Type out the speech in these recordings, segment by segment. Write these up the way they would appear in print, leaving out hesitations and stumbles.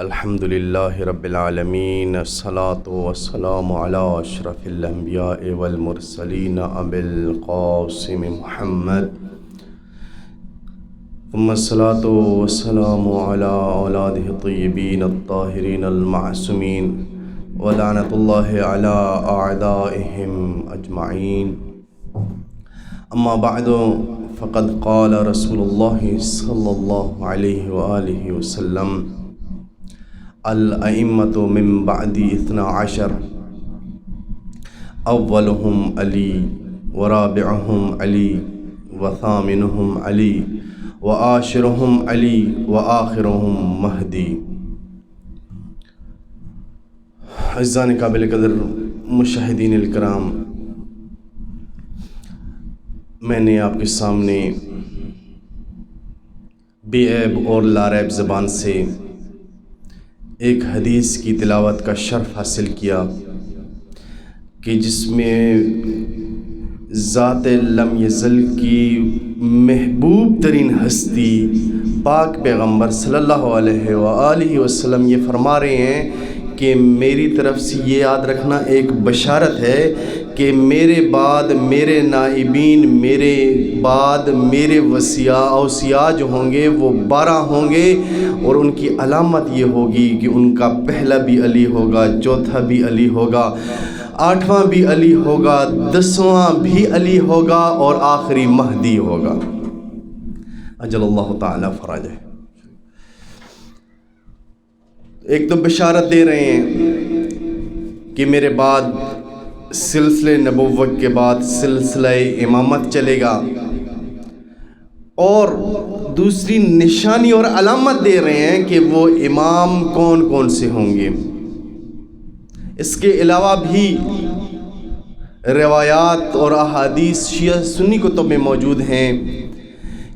الحمد للہ رب العالمین، الصلاة والسلام علی اشرف الانبیاء والمرسلین ابی القاسم محمد، ثم الصلاة والسلام علی اولاده الطیبین الطاہرین المعصومین ولعنۃ اللہ علی اعدائهم اجمعین. اما بعد فقد قال رسول اللہ صلی اللہ علیہ وآلہ وسلم: الائمۃ من بعد 12، اولهم علی ورابعهم علی وثامنهم علی وآشرهم علی وآخرهم مہدی. عزیزان قابل قدر مشاہدین الکرام، میں نے آپ کے سامنے بے عیب اور لاریب زبان سے ایک حدیث کی تلاوت کا شرف حاصل کیا کہ جس میں ذات لم یزل کی محبوب ترین ہستی پاک پیغمبر صلی اللہ علیہ وآلہ وسلم یہ فرما رہے ہیں کہ میری طرف سے یہ یاد رکھنا ایک بشارت ہے کہ میرے بعد میرے نائبین، میرے بعد میرے اوصیاء جو ہوں گے وہ 12 ہوں گے، اور ان کی علامت یہ ہوگی کہ ان کا پہلا بھی علی ہوگا، چوتھا بھی علی ہوگا، 8واں بھی علی ہوگا، 10واں بھی علی ہوگا، اور آخری مہدی ہوگا. اجل اللہ تعالی فرجہ. ایک تو بشارت دے رہے ہیں کہ میرے بعد سلسلہ نبوت کے بعد سلسلہ امامت چلے گا، اور دوسری نشانی اور علامت دے رہے ہیں کہ وہ امام کون کون سے ہوں گے. اس کے علاوہ بھی روایات اور احادیث شیعہ سنی کتب میں موجود ہیں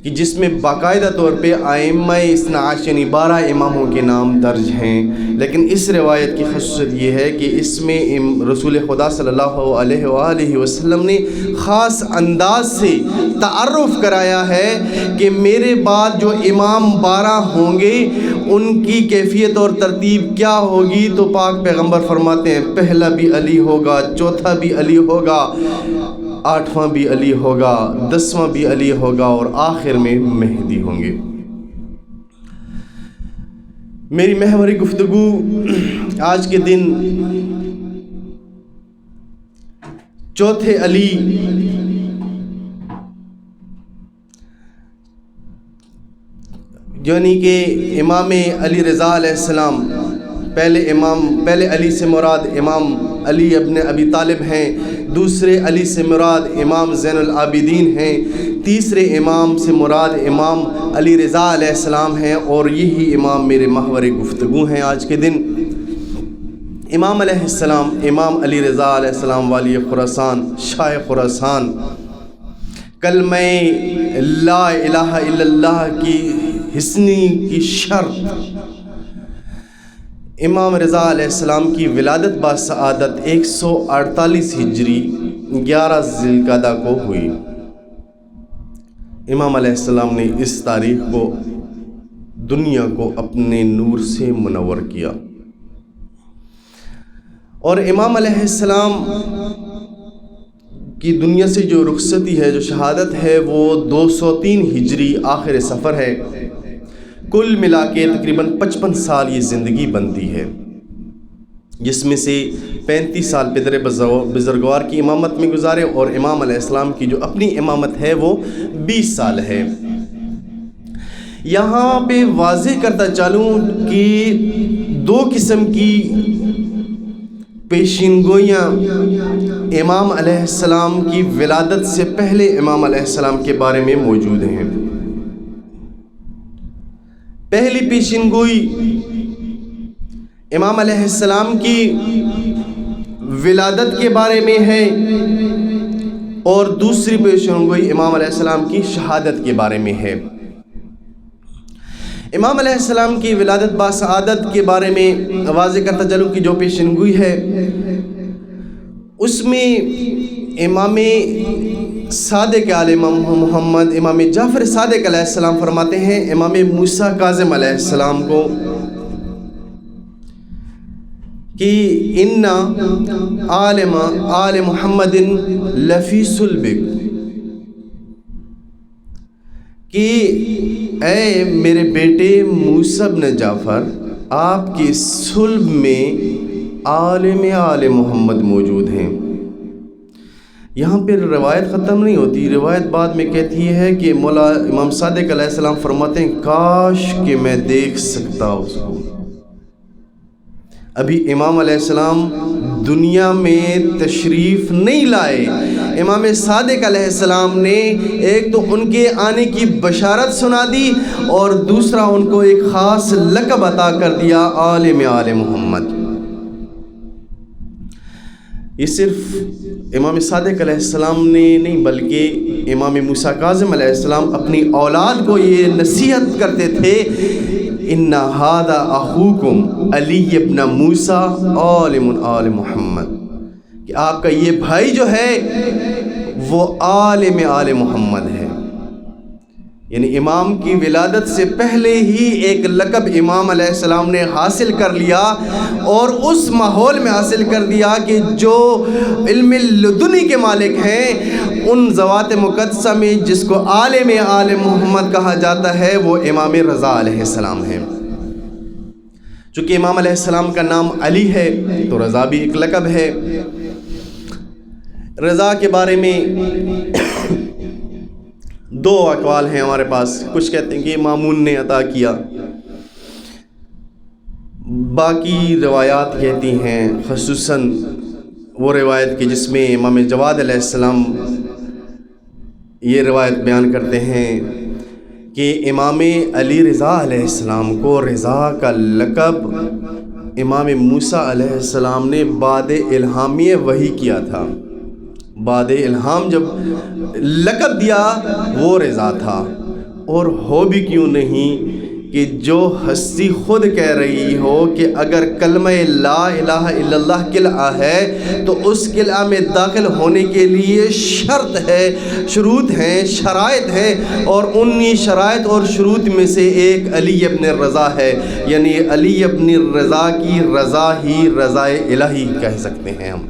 کہ جس میں باقاعدہ طور پہ ائمہ 12 یعنی 12 اماموں کے نام درج ہیں، لیکن اس روایت کی خصوصیت یہ ہے کہ اس میں رسول خدا صلی اللہ علیہ وآلہ وسلم نے خاص انداز سے تعارف کرایا ہے کہ میرے بعد جو امام 12 ہوں گے ان کی کیفیت اور ترتیب کیا ہوگی. تو پاک پیغمبر فرماتے ہیں پہلا بھی علی ہوگا، چوتھا بھی علی ہوگا، 8واں بھی علی ہوگا، 10واں بھی علی ہوگا، اور آخر میں مہدی ہوں گے. میری محوری گفتگو آج کے دن چوتھے علی یعنی کہ امام علی رضا علیہ السلام، پہلے علی سے مراد امام علی ابن ابی طالب ہیں، دوسرے علی سے مراد امام زین العابدین ہیں، تیسرے امام سے مراد امام علی رضا علیہ السلام ہیں، اور یہی امام میرے محور گفتگو ہیں آج کے دن. امام علیہ السلام، امام علی رضا علیہ السلام والی خراسان، شاہ خراسان، کلمہ لا الہ الا اللہ کی حسنی کی شرط امام رضا علیہ السلام کی ولادت باسعادت 148 ہجری 11 ذی القعدہ کو ہوئی. امام علیہ السلام نے اس تاریخ کو دنیا کو اپنے نور سے منور کیا، اور امام علیہ السلام کی دنیا سے جو رخصتی ہے، جو شہادت ہے، وہ 203 ہجری آخر سفر ہے. کل ملا کے تقریباً 55 سال یہ زندگی بنتی ہے، جس میں سے 35 سال پدر بزرگوار کی امامت میں گزارے، اور امام علیہ السلام کی جو اپنی امامت ہے وہ 20 سال ہے. یہاں پہ واضح کرتا چلوں کہ 2 قسم کی پیشینگوئیاں امام علیہ السلام کی ولادت سے پہلے امام علیہ السلام کے بارے میں موجود ہیں. پہلی پیشینگوئی امام علیہ السلام کی ولادت کے بارے میں ہے، اور دوسری پیشینگوئی امام علیہ السلام کی شہادت کے بارے میں ہے. امام علیہ السلام کی ولادت باسعادت کے بارے میں واضح کرتا چلوں کہ جو پیشینگوئی ہے اس میں امام صادق علیہ محمد امام جعفر صادق علیہ السلام فرماتے ہیں امام موسیٰ کاظم علیہ السلام کو کہ ان آل محمد لفی صلبک، کہ اے میرے بیٹے موسیٰ بن جعفر، آپ کی صلب میں آل محمد موجود ہیں۔ یہاں پہ روایت ختم نہیں ہوتی، روایت بعد میں کہتی ہے کہ مولا امام صادق علیہ السلام فرماتے ہیں کاش کہ میں دیکھ سکتا اس کو۔ ابھی امام علیہ السلام دنیا میں تشریف نہیں لائے، امام صادق علیہ السلام نے ایک تو ان کے آنے کی بشارت سنا دی اور دوسرا ان کو ایک خاص لقب عطا کر دیا، عالم آل محمد۔ یہ صرف امام صادق علیہ السلام نے نہیں بلکہ امام موسیٰ کاظم علیہ السلام اپنی اولاد کو یہ نصیحت کرتے تھے، ان ھذا اخوکم علی ابن موسیٰ عالم آل محمد، کہ آپ کا یہ بھائی جو ہے وہ عالم آل محمد ہے۔ یعنی امام کی ولادت سے پہلے ہی ایک لقب امام علیہ السلام نے حاصل کر لیا، اور اس ماحول میں حاصل کر دیا کہ جو علم لدنی کے مالک ہیں ان ذوات مقدسہ میں جس کو عالم آل محمد کہا جاتا ہے وہ امام رضا علیہ السلام ہیں۔ چونکہ امام علیہ السلام کا نام علی ہے تو رضا بھی ایک لقب ہے۔ رضا کے بارے میں دو اقوال ہیں ہمارے پاس، کچھ کہتے ہیں کہ مامون نے عطا کیا، باقی روایات کہتی ہیں خصوصاً وہ روایت کی جس میں امام جواد علیہ السلام یہ روایت بیان کرتے ہیں کہ امام علی رضا علیہ السلام کو رضا کا لقب امام موسیٰ علیہ السلام نے بعد الہامی وحی کیا تھا۔ بعد الہام جب لقب دیا وہ رضا تھا، اور ہو بھی کیوں نہیں کہ جو ہستی خود کہہ رہی ہو کہ اگر کلمہ لا الہ الا اللہ قلعہ ہے تو اس قلعہ میں داخل ہونے کے لیے شرط ہے، شروط ہیں، شرائط ہیں، اور انہی شرائط اور شروط میں سے ایک علی ابن الرضا ہے، یعنی علی ابن الرضا کی رضا ہی رضا الہی کہہ سکتے ہیں ہم۔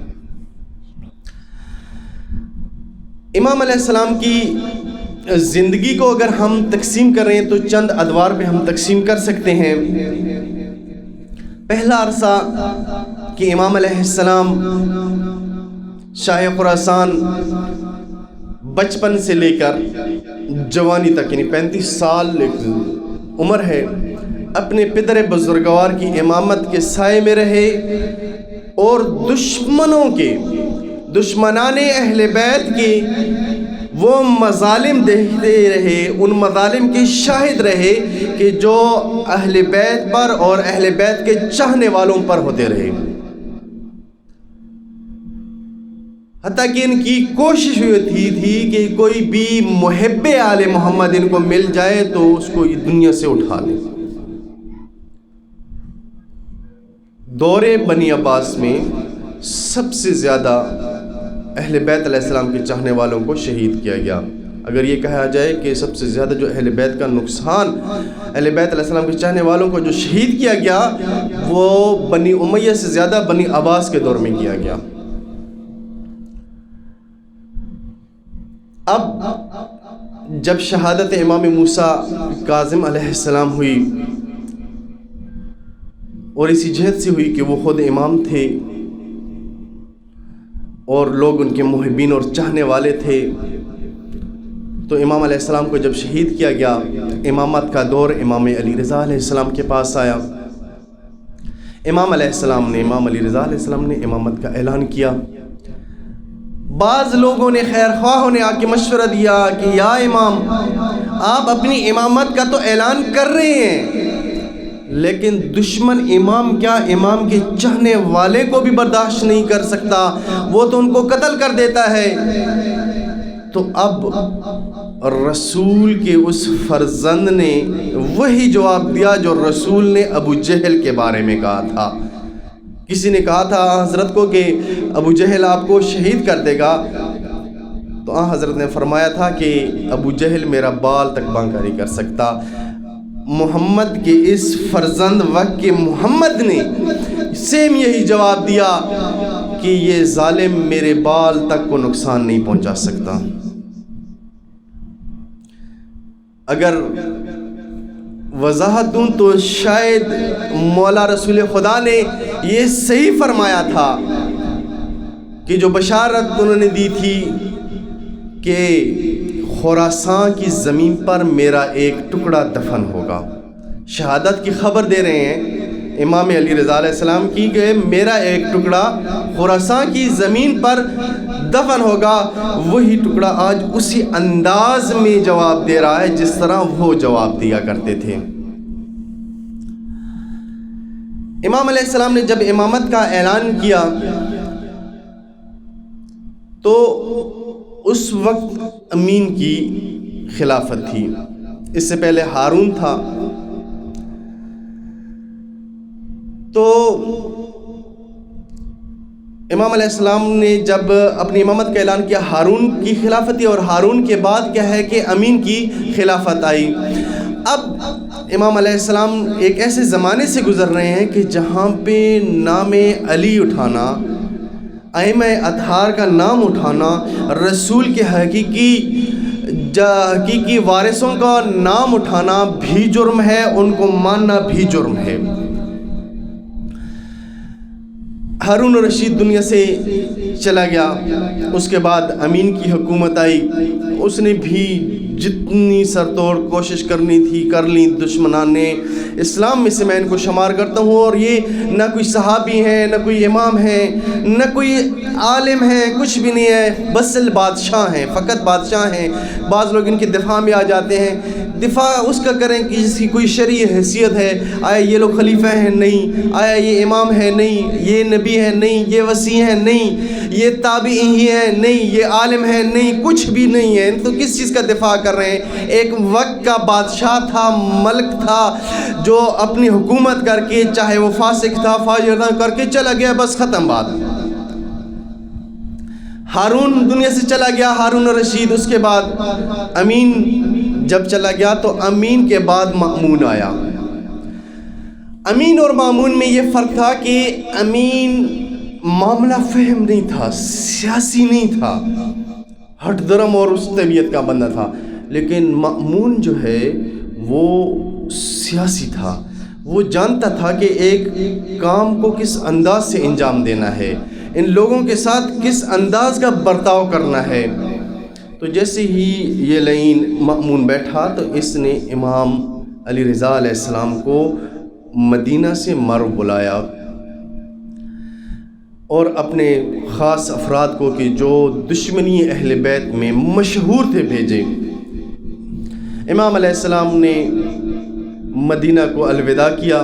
امام علیہ السلام کی زندگی کو اگر ہم تقسیم کریں تو چند ادوار پہ ہم تقسیم کر سکتے ہیں۔ پہلا عرصہ کہ امام علیہ السلام شاہ خراسان بچپن سے لے کر جوانی تک، یعنی 35 سال عمر ہے، اپنے پدر بزرگوار کی امامت کے سائے میں رہے، اور دشمنان اہل بیت کی وہ مظالم دیکھتے رہے، ان مظالم کی شاہد رہے کہ جو اہل بیت پر اور اہل بیت کے چاہنے والوں پر ہوتے رہے، حتیٰ کہ ان کی کوشش ہوئی تھی کہ کوئی بھی محب آل محمد ان کو مل جائے تو اس کو دنیا سے اٹھا لے۔ دور بنی عباس میں سب سے زیادہ اہل بیت علیہ السلام کے چاہنے والوں کو شہید کیا گیا۔ اگر یہ کہا جائے کہ سب سے زیادہ جو اہل بیت کا نقصان اہل بیت علیہ السلام کے چاہنے والوں کو جو شہید کیا گیا وہ بنی امیہ سے زیادہ بنی عباس کے دور میں کیا گیا۔ اب جب شہادت امام موسیٰ کاظم علیہ السلام ہوئی، اور اسی جہت سے ہوئی کہ وہ خود امام تھے اور لوگ ان کے محبین اور چاہنے والے تھے، تو امام علیہ السلام کو جب شہید کیا گیا، امامت کا دور امام علی رضا علیہ السلام کے پاس آیا۔ امام علی رضا علیہ السلام نے امامت کا اعلان کیا۔ بعض لوگوں نے، خیر خواہوں نے آ کے مشورہ دیا کہ یا امام، آپ اپنی امامت کا تو اعلان کر رہے ہیں، لیکن دشمن امام کیا امام کے چاہنے والے کو بھی برداشت نہیں کر سکتا، وہ تو ان کو قتل کر دیتا ہے۔ تو اب رسول کے اس فرزند نے وہی جواب دیا جو رسول نے ابو جہل کے بارے میں کہا تھا۔ کسی نے کہا تھا حضرت کو کہ ابو جہل آپ کو شہید کر دے گا، تو حضرت نے فرمایا تھا کہ ابو جہل میرا بال تک بانکا نہیں کر سکتا، محمد کے اس فرزند وقت کے محمد نے سیم یہی جواب دیا کہ یہ ظالم میرے بال تک کو نقصان نہیں پہنچا سکتا۔ اگر وضاحت دوں تو شاید مولا رسول خدا نے یہ صحیح فرمایا تھا کہ جو بشارت انہوں نے دی تھی کہ خراسان کی زمین پر میرا ایک ٹکڑا دفن ہوگا، شہادت کی خبر دے رہے ہیں امام علی رضا علیہ السلام کی کہ میرا ایک ٹکڑا خراسان کی زمین پر دفن ہوگا، وہی ٹکڑا آج اسی انداز میں جواب دے رہا ہے جس طرح وہ جواب دیا کرتے تھے۔ امام علیہ السلام نے جب امامت کا اعلان کیا تو اس وقت امین کی خلافت تھی، اس سے پہلے ہارون تھا۔ تو امام علیہ السلام نے جب اپنی امامت کا اعلان کیا ہارون کی خلافت تھی، اور ہارون کے بعد کیا ہے کہ امین کی خلافت آئی۔ اب امام علیہ السلام ایک ایسے زمانے سے گزر رہے ہیں کہ جہاں پہ نام علی اٹھانا، ائمہ اطہار کا نام اٹھانا، رسول کے حقیقی وارثوں کا نام اٹھانا بھی جرم ہے، ان کو ماننا بھی جرم ہے۔ ہارون الرشید دنیا سے چلا گیا، اس کے بعد امین کی حکومت آئی، اس نے بھی جتنی سر توڑ کوشش کرنی تھی کر لی دشمنان نے اسلام میں سے، میں ان کو شمار کرتا ہوں، اور یہ نہ کوئی صحابی ہیں، نہ کوئی امام ہیں، نہ کوئی عالم ہیں، کچھ بھی نہیں ہے، بس بادشاہ ہیں، فقط بادشاہ ہیں۔ بعض لوگ ان کے دفاع میں آ جاتے ہیں، دفاع اس کا کریں کہ جس کی کوئی شرعی حیثیت ہے، آیا یہ لوگ خلیفہ ہیں؟ نہیں۔ آیا یہ امام ہے؟ نہیں۔ یہ نبی ہے؟ نہیں۔ یہ وصی ہے؟ نہیں۔ یہ تابعی ہی ہے؟ نہیں۔ یہ عالم ہے؟ نہیں۔ کچھ بھی نہیں ہے، تو کس چیز کا دفاع کر رہے ہیں؟ ایک وقت کا بادشاہ تھا، ملک تھا، جو اپنی حکومت کر کے، چاہے وہ فاسق تھا فاجر تھا، کر کے چلا گیا، بس ختم بات۔ ہارون دنیا سے چلا گیا، ہارون الرشید، اس کے بعد امین جب چلا گیا تو امین کے بعد مأمون آیا۔ امین اور مأمون میں یہ فرق تھا کہ امین معاملہ فہم نہیں تھا، سیاسی نہیں تھا، ہٹ درم اور اس طبیعت کا بندہ تھا، لیکن مأمون جو ہے وہ سیاسی تھا، وہ جانتا تھا کہ ایک کام کو کس انداز سے انجام دینا ہے، ان لوگوں کے ساتھ کس انداز کا برتاؤ کرنا ہے۔ تو جیسے ہی یہ لائن مأمون بیٹھا تو اس نے امام علی رضا علیہ السلام کو مدینہ سے مرو بلایا اور اپنے خاص افراد کو کہ جو دشمنی اہل بیت میں مشہور تھے بھیجے۔ امام علیہ السلام نے مدینہ کو الوداع کیا،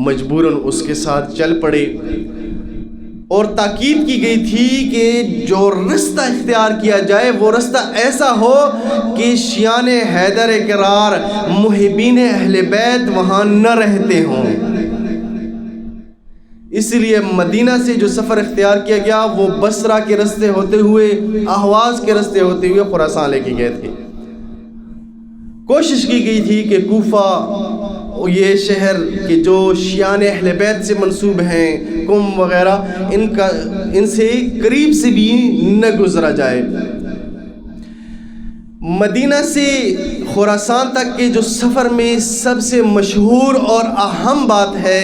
مجبوراً اس کے ساتھ چل پڑے، اور تاکید کی گئی تھی کہ جو رستہ اختیار کیا جائے وہ رستہ ایسا ہو کہ شیعان حیدر کرار، محبین اہل بیت وہاں نہ رہتے ہوں۔ اس لیے مدینہ سے جو سفر اختیار کیا گیا وہ بصرہ کے رستے ہوتے ہوئے، اہواز کے رستے ہوتے ہوئے خراسان لے کے گئے تھے۔ کوشش کی گئی تھی کہ کوفہ، یہ شہر کہ جو شیعان اہل بیت سے منسوب ہیں، قم وغیرہ، ان سے قریب سے بھی نہ گزرا جائے۔ مدینہ سے خراسان تک کے جو سفر میں سب سے مشہور اور اہم بات ہے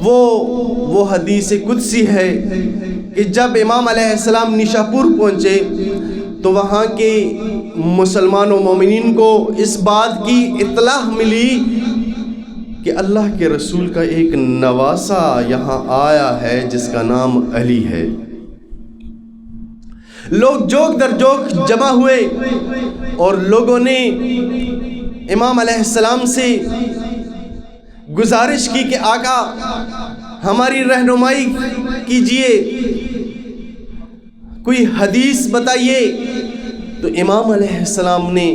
وہ حدیث قدسی ہے کہ جب امام علیہ السلام نیشاپور پہنچے تو وہاں کے مسلمان و مومنین کو اس بات کی اطلاع ملی کہ اللہ کے رسول کا ایک نواسہ یہاں آیا ہے جس کا نام علی ہے۔ لوگ جوک در جوک جمع ہوئے اور لوگوں نے امام علیہ السلام سے گزارش کی کہ آقا ہماری رہنمائی کیجئے، کوئی حدیث بتائیے۔ تو امام علیہ السلام نے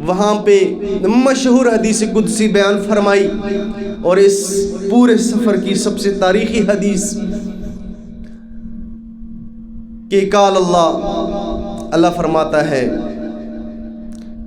وہاں پہ مشہور حدیث قدسی بیان فرمائی، اور اس پورے سفر کی سب سے تاریخی حدیث کہ قال اللہ فرماتا ہے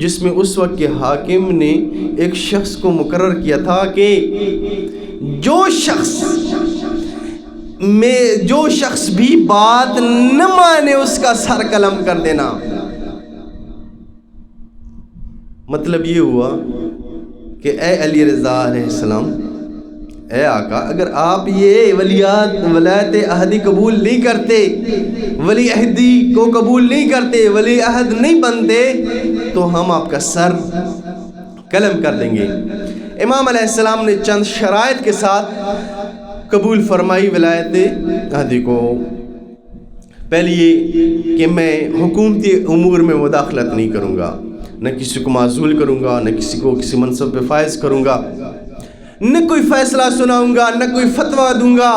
جس میں اس وقت کے حاکم نے ایک شخص کو مقرر کیا تھا کہ جو شخص بھی بات نہ مانے اس کا سر قلم کر دینا۔ مطلب یہ ہوا کہ اے علی رضا علیہ السلام، اے آقا، اگر آپ یہ ولایت عہدی قبول نہیں کرتے، ولی عہدی کو قبول نہیں کرتے، ولی عہد نہیں بنتے، تو ہم آپ کا سر قلم کر دیں گے۔ امام علیہ السلام نے چند شرائط کے ساتھ قبول فرمائی ولایت عہدی کو۔ پہلی یہ کہ میں حکومتی امور میں مداخلت نہیں کروں گا، نہ کسی کو معزول کروں گا، نہ کسی کو کسی منصب پہ فائز کروں گا، نہ کوئی فیصلہ سناؤں گا، نہ کوئی فتویٰ دوں گا۔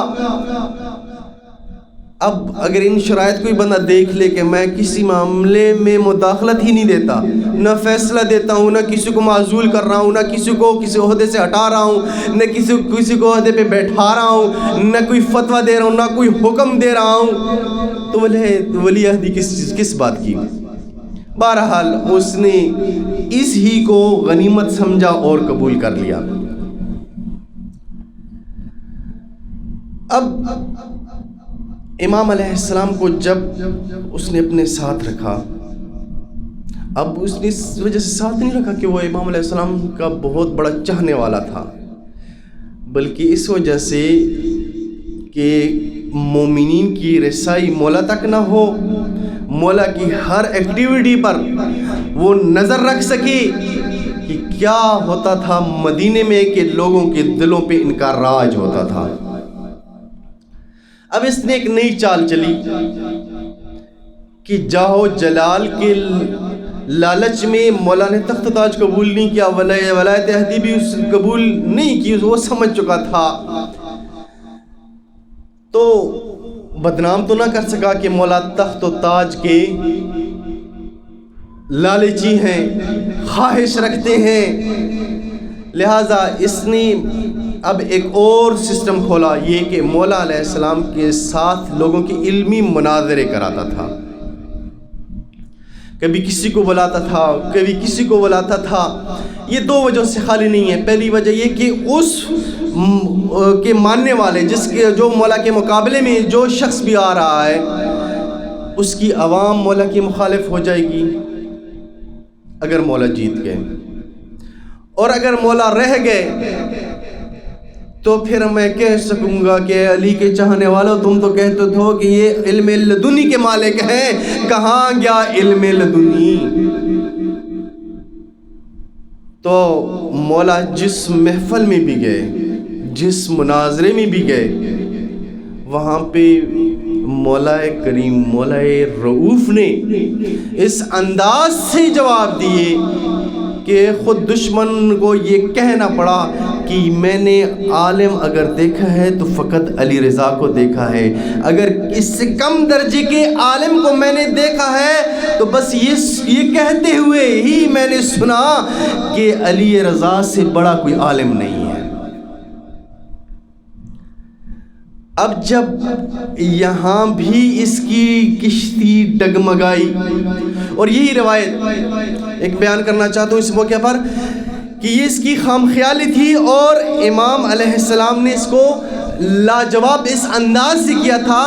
اب اگر ان شرائط کوئی بندہ دیکھ لے کہ میں کسی معاملے میں مداخلت ہی نہیں دیتا، نہ فیصلہ دیتا ہوں، نہ کسی کو معزول کر رہا ہوں، نہ کسی کو کسی عہدے سے ہٹا رہا ہوں، نہ کسی کو عہدے پہ بیٹھا رہا ہوں، نہ کوئی فتویٰ دے رہا ہوں، نہ کوئی حکم دے رہا ہوں، تو ولی عہدی کس بات کی؟ بہرحال اس نے اس ہی کو غنیمت سمجھا اور قبول کر لیا۔ اب امام علیہ السلام کو جب اس نے اپنے ساتھ رکھا، اب اس نے اس وجہ سے ساتھ نہیں رکھا کہ وہ امام علیہ السلام کا بہت بڑا چاہنے والا تھا، بلکہ اس وجہ سے کہ مومنین کی رسائی مولا تک نہ ہو، مولا کی ہر ایکٹیویٹی پر وہ نظر رکھ سکے کہ کیا ہوتا تھا مدینے میں، کہ لوگوں کے دلوں پہ ان کا راج ہوتا تھا۔ اب اس نے ایک نئی چال چلی کہ جاہو جلال کے لالچ میں مولا نے تخت و تاج قبول نہیں کیا، ولایت عہدی بھی اس قبول نہیں کی، وہ سمجھ چکا تھا، تو بدنام تو نہ کر سکا کہ مولا تخت و تاج کے لالچی ہیں، خواہش رکھتے ہیں، لہٰذا اس نے اب ایک اور سسٹم کھولا، یہ کہ مولا علیہ السلام کے ساتھ لوگوں کے علمی مناظرے کراتا تھا، کبھی کسی کو بلاتا تھا، کبھی کسی کو بلاتا تھا۔ یہ دو وجہ سے خالی نہیں ہے۔ پہلی وجہ یہ کہ اس کے ماننے والے، جو مولا کے مقابلے میں جو شخص بھی آ رہا ہے، اس کی عوام مولا کی مخالف ہو جائے گی اگر مولا جیت گئے، اور اگر مولا رہ گئے تو پھر میں کہہ سکوں گا کہ علی کے چاہنے والوں، تم تو کہتے تھو کہ یہ علم لدنی کے مالک ہیں، کہاں گیا علم لدنی؟ تو مولا جس محفل میں بھی گئے، جس مناظرے میں بھی گئے، وہاں پہ مولا کریم، مولا رؤوف نے اس انداز سے جواب دیے کہ خود دشمن کو یہ کہنا پڑا کہ میں نے عالم اگر دیکھا ہے تو فقط علی رضا کو دیکھا ہے، اگر اس سے کم درجے کے عالم کو میں نے دیکھا ہے تو بس یہ کہتے ہوئے ہی میں نے سنا کہ علی رضا سے بڑا کوئی عالم نہیں ہے۔ اب جب یہاں بھی اس کی کشتی ڈگمگائی، اور یہی روایت ایک بیان کرنا چاہتا ہوں اس موقع پر کہ یہ اس کی خام خیالی تھی، اور امام علیہ السلام نے اس کو لاجواب اس انداز سے کیا تھا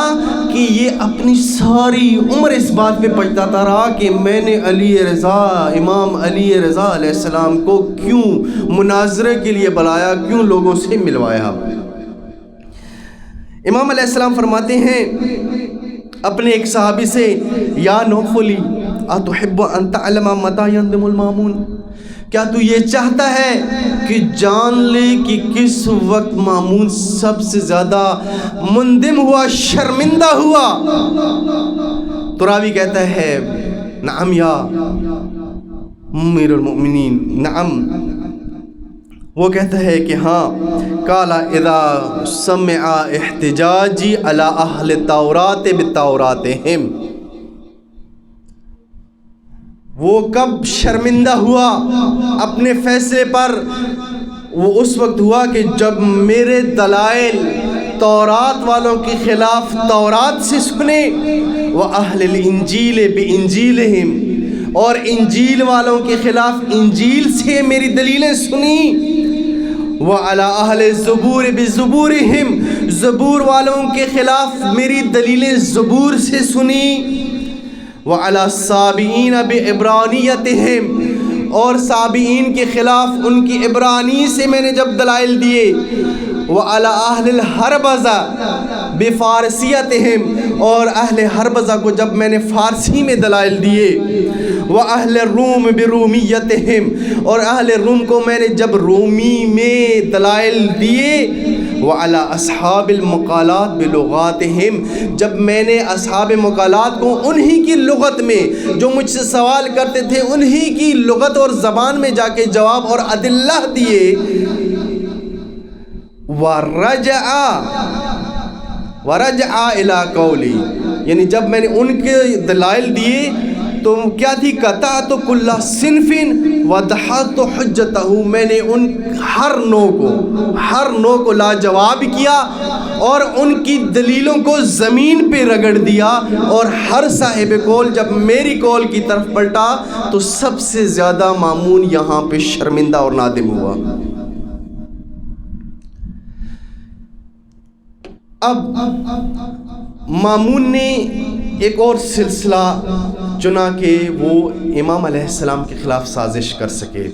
کہ یہ اپنی ساری عمر اس بات پہ پچھتاتا رہا کہ میں نے امام علی رضا علیہ السلام کو کیوں مناظرے کے لیے بلایا، کیوں لوگوں سے ملوایا۔ امام علیہ السلام فرماتے ہیں اپنے ایک صحابی سے، یا نوفلی اتحب ان تعلم متى يندم المامون، کیا تو یہ چاہتا ہے کہ جان لے کہ کس وقت مامون سب سے زیادہ مندم ہوا، شرمندہ ہوا؟ تو راوی کہتا ہے نعم یا امیر المؤمنین، نعم، وہ کہتا ہے کہ ہاں، قال اذا سمع احتجاجی علی اہل التورات بتوراتہم، وہ کب شرمندہ ہوا اپنے فیصلے پر؟ وہ اس وقت ہوا کہ جب میرے دلائل تورات والوں کے خلاف تورات سے سنے، وَأَهْلِ الْإِنْجِيلِ بِإِنْجِيلِهِمْ، اور انجیل والوں کے خلاف انجیل سے میری دلیلیں سنی، وَعَلَىٰ أَهْلِ الزُّبُورِ بِزُبُورِهِمْ زبور والوں کے خلاف میری دلیلیں زبور سے سنی، وَعَلَىٰ السَّابِئِينَ بِعِبْرَانِيَّتِهِمْ اور سابعین کے خلاف ان کی عبرانی سے میں نے جب دلائل دیے، وَعَلَىٰ أَهْلِ الْحَرْبَزَةِ بِفَارْسِيَّتِهِمْ اور اہل حربزہ کو جب میں نے فارسی میں دلائل دیے، وَأَهْلِ الرُّومِ بِرُومِيَّتِهِمْ اور اہل روم کو میں نے جب رومی میں دلائل دیے، وَعَلَىٰ أَصْحَابِ الْمُقَالَاتِ بِلُغَاتِهِمْ جب میں نے اصحاب مقالات کو انہی کی لغت میں جو مجھ سے سوال کرتے تھے انہی کی لغت اور زبان میں جا کے جواب اور ادلہ دیے، وَرَجَعَ إِلَىٰ قَوْلِي یعنی جب میں نے ان کے دلائل دیے تو کیا تھی، قَطَعْتُ كُلَّ صِنْفٍ وَدَحَضْتُ حُجَّتَهُ میں نے ان ہر نو کو لاجواب کیا اور ان کی دلیلوں کو زمین پہ رگڑ دیا، اور ہر صاحب قول جب میری قول کی طرف پلٹا تو سب سے زیادہ مامون یہاں پہ شرمندہ اور نادم ہوا۔ اب مامون نے ایک اور سلسلہ چنا کہ وہ امام علیہ السلام کے خلاف سازش کر سکے،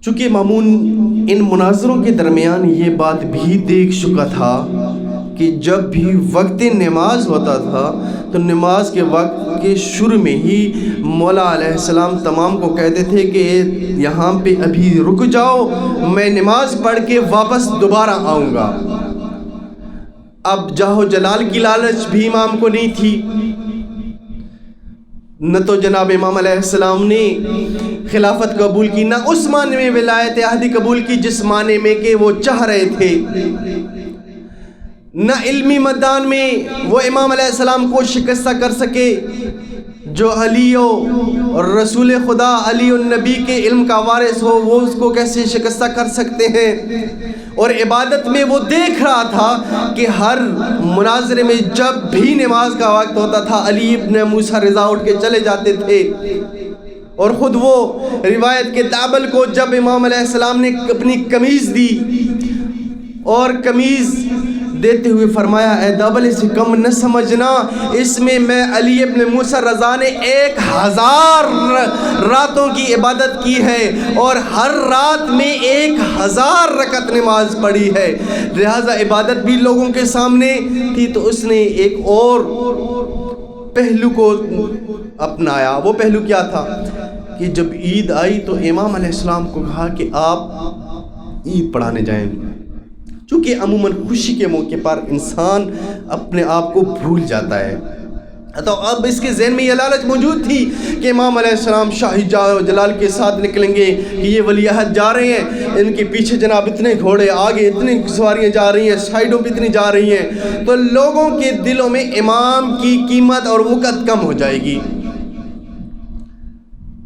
چونکہ مامون ان مناظروں کے درمیان یہ بات بھی دیکھ چکا تھا کہ جب بھی وقت نماز ہوتا تھا تو نماز کے وقت کے شروع میں ہی مولا علیہ السلام تمام کو کہتے تھے کہ یہاں پہ ابھی رک جاؤ، میں نماز پڑھ کے واپس دوبارہ آؤں گا۔ اب جاہو جلال کی لالچ بھی امام کو نہیں تھی، نہ تو جناب امام علیہ السلام نے خلافت قبول کی، نہ اس معنی میں ولایت عہدی قبول کی جس معنی میں کہ وہ چاہ رہے تھے، نہ علمی میدان میں وہ امام علیہ السلام کو شکستہ کر سکے، جو علی اور رسول خدا علی النبی کے علم کا وارث ہو وہ اس کو کیسے شکستہ کر سکتے ہیں، اور عبادت میں وہ دیکھ رہا تھا کہ ہر مناظرے میں جب بھی نماز کا وقت ہوتا تھا علی ابن موسیٰ رضا اٹھ کے چلے جاتے تھے، اور خود وہ روایت کے تابل کو جب امام علیہ السلام نے اپنی قمیض دی اور قمیض دیتے ہوئے فرمایا اے دابل اسے کم نہ سمجھنا، اس میں علی ابن موسیٰ رضا نے 1000 راتوں کی عبادت کی ہے اور ہر رات میں 1000 رکعت نماز پڑھی ہے، لہذا عبادت بھی لوگوں کے سامنے تھی۔ تو اس نے ایک اور پہلو کو اپنایا، وہ پہلو کیا تھا کہ جب عید آئی تو امام علیہ السلام کو کہا کہ آپ عید پڑھانے جائیں، چونکہ عموماً خوشی کے موقع پر انسان اپنے آپ کو بھول جاتا ہے، تو اب اس کے ذہن میں یہ لالچ موجود تھی کہ امام علیہ السلام شاہی جلال کے ساتھ نکلیں گے کہ یہ ولی عہد جا رہے ہیں، ان کے پیچھے جناب اتنے گھوڑے، آگے اتنی سواریاں جا رہی ہیں، سائیڈوں پہ اتنی جا رہی ہیں، تو لوگوں کے دلوں میں امام کی قیمت اور وقت کم ہو جائے گی۔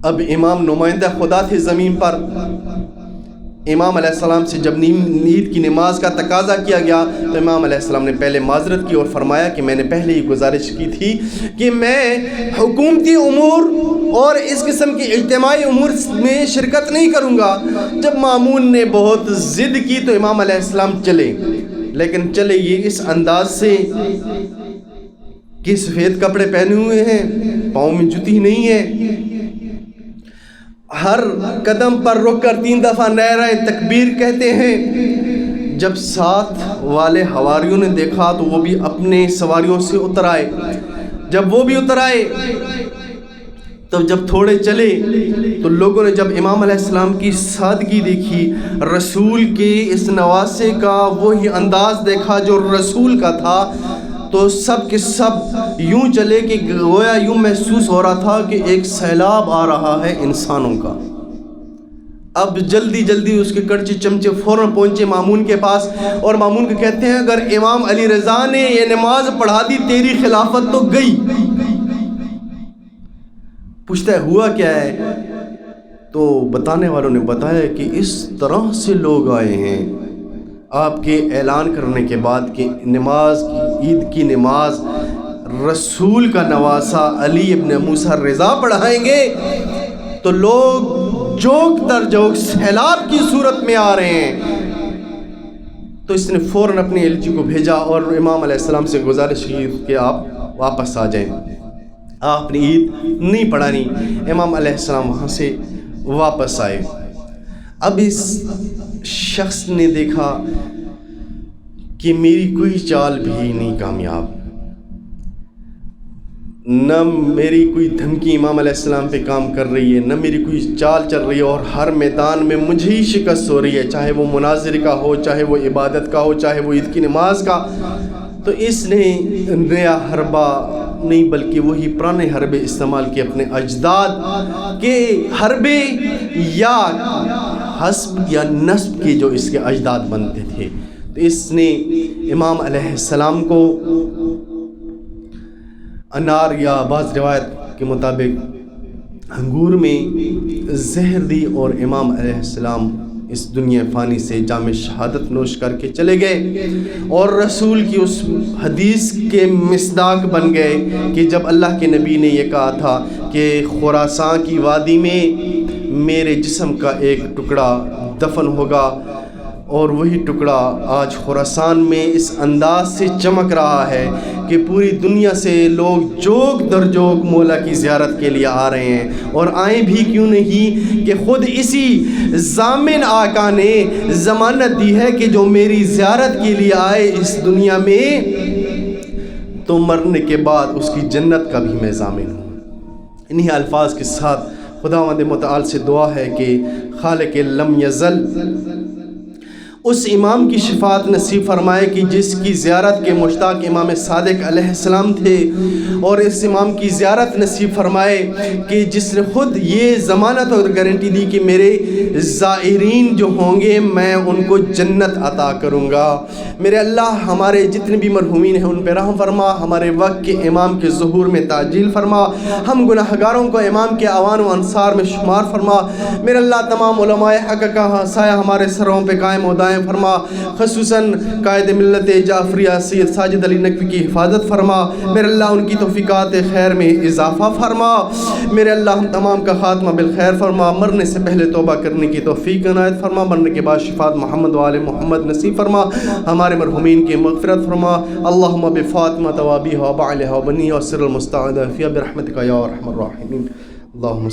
اب امام نمائندہ خدا تھے زمین پر، امام علیہ السلام سے جب عید کی نماز کا تقاضا کیا گیا تو امام علیہ السلام نے پہلے معذرت کی اور فرمایا کہ میں نے پہلے ہی گزارش کی تھی کہ میں حکومتی امور اور اس قسم کی اجتماعی امور میں شرکت نہیں کروں گا۔ جب مامون نے بہت ضد کی تو امام علیہ السلام چلے، لیکن چلے یہ اس انداز سے کہ سفید کپڑے پہنے ہوئے ہیں، پاؤں میں جوتی نہیں ہے، ہر قدم پر رک کر 3 دفعہ نعرہ تکبیر کہتے ہیں۔ جب ساتھ والے حواریوں نے دیکھا تو وہ بھی اپنے سواریوں سے اتر آئے، جب وہ بھی اتر آئے تو جب تھوڑے چلے تو لوگوں نے جب امام علیہ السلام کی سادگی دیکھی، رسول کے اس نواسے کا وہی انداز دیکھا جو رسول کا تھا، تو سب کے سب یوں چلے کہ گویا یوں محسوس ہو رہا تھا کہ ایک سیلاب آ رہا ہے انسانوں کا۔ اب جلدی جلدی اس کے کڑچے چمچے فوراً پہنچے مامون کے پاس اور مامون کو کہتے ہیں اگر امام علی رضا نے یہ نماز پڑھا دی تیری خلافت تو گئی۔ پوچھتا ہے ہوا کیا ہے؟ تو بتانے والوں نے بتایا کہ اس طرح سے لوگ آئے ہیں آپ کے اعلان کرنے کے بعد کہ نماز عید کی نماز رسول کا نواسا علی ابن موسیٰ رضا پڑھائیں گے تو لوگ جوک در جوک سیلاب کی صورت میں آ رہے ہیں۔ تو اس نے فوراً اپنے ایلچی کو بھیجا اور امام علیہ السلام سے گزارش کی کہ آپ واپس آ جائیں، آپ نے عید نہیں پڑھانی۔ امام علیہ السلام وہاں سے واپس آئے۔ اب اس شخص نے دیکھا کہ میری کوئی چال بھی نہیں کامیاب، نہ میری کوئی دھمکی امام علیہ السلام پہ کام کر رہی ہے، نہ میری کوئی چال چل رہی ہے، اور ہر میدان میں مجھے ہی شکست ہو رہی ہے، چاہے وہ مناظر کا ہو، چاہے وہ عبادت کا ہو، چاہے وہ عید کی نماز کا۔ تو اس نے نیا حربہ نہیں بلکہ وہی پرانے حربے استعمال کیے، اپنے اجداد کے حربے یا حسب یا نسب کے جو اس کے اجداد بنتے تھے۔ تو اس نے امام علیہ السلام کو انار یا بعض روایت کے مطابق انگور میں زہر دی، اور امام علیہ السلام اس دنیا فانی سے جام شہادت نوش کر کے چلے گئے، اور رسول کی اس حدیث کے مصداق بن گئے کہ جب اللہ کے نبی نے یہ کہا تھا کہ خراسان کی وادی میں میرے جسم کا ایک ٹکڑا دفن ہوگا، اور وہی ٹکڑا آج خراسان میں اس انداز سے چمک رہا ہے کہ پوری دنیا سے لوگ جوک در جوک مولا کی زیارت کے لیے آ رہے ہیں، اور آئیں بھی کیوں نہیں کہ خود اسی ضامن آقا نے ضمانت دی ہے کہ جو میری زیارت کے لیے آئے اس دنیا میں تو مرنے کے بعد اس کی جنت کا بھی میں ضامن ہوں۔ انہی الفاظ کے ساتھ خداوند متعال سے دعا ہے کہ خالق لم یزل اس امام کی شفاعت نصیب فرمائے کہ جس کی زیارت کے مشتاق امام صادق علیہ السلام تھے، اور اس امام کی زیارت نصیب فرمائے کہ جس نے خود یہ ضمانت اور گارنٹی دی کہ میرے زائرین جو ہوں گے میں ان کو جنت عطا کروں گا۔ میرے اللہ ہمارے جتنے بھی مرحومین ہیں ان پہ رحم فرما، ہمارے وقت کے امام کے ظہور میں تعجیل فرما، ہم گناہ گاروں کو امام کے اعوان و انصار میں شمار فرما۔ میرے اللہ تمام علماء حق کا سایہ ہمارے سروں پہ قائم و دائم فرما، خصوصاً قائد ملت جعفریہ سید ساجد علی نقوی کی حفاظت فرما۔ میرے اللہ ان کی توفیقات خیر میں اضافہ فرما۔ میرے اللہ ہم تمام کا خاتمہ بالخیر فرما، مرنے سے پہلے توبہ کرنے کی توفیق عنایت فرما، مرنے کے بعد شفاعت محمد و آل محمد نصیب فرما، ہمارے مرحومین کی مغفرت فرما۔ اللہم بفاطمہ و ابیہا و بعلہا و بنیہا و سر المستعان فیہا برحمتک یا ارحم الراحمین۔ اللہم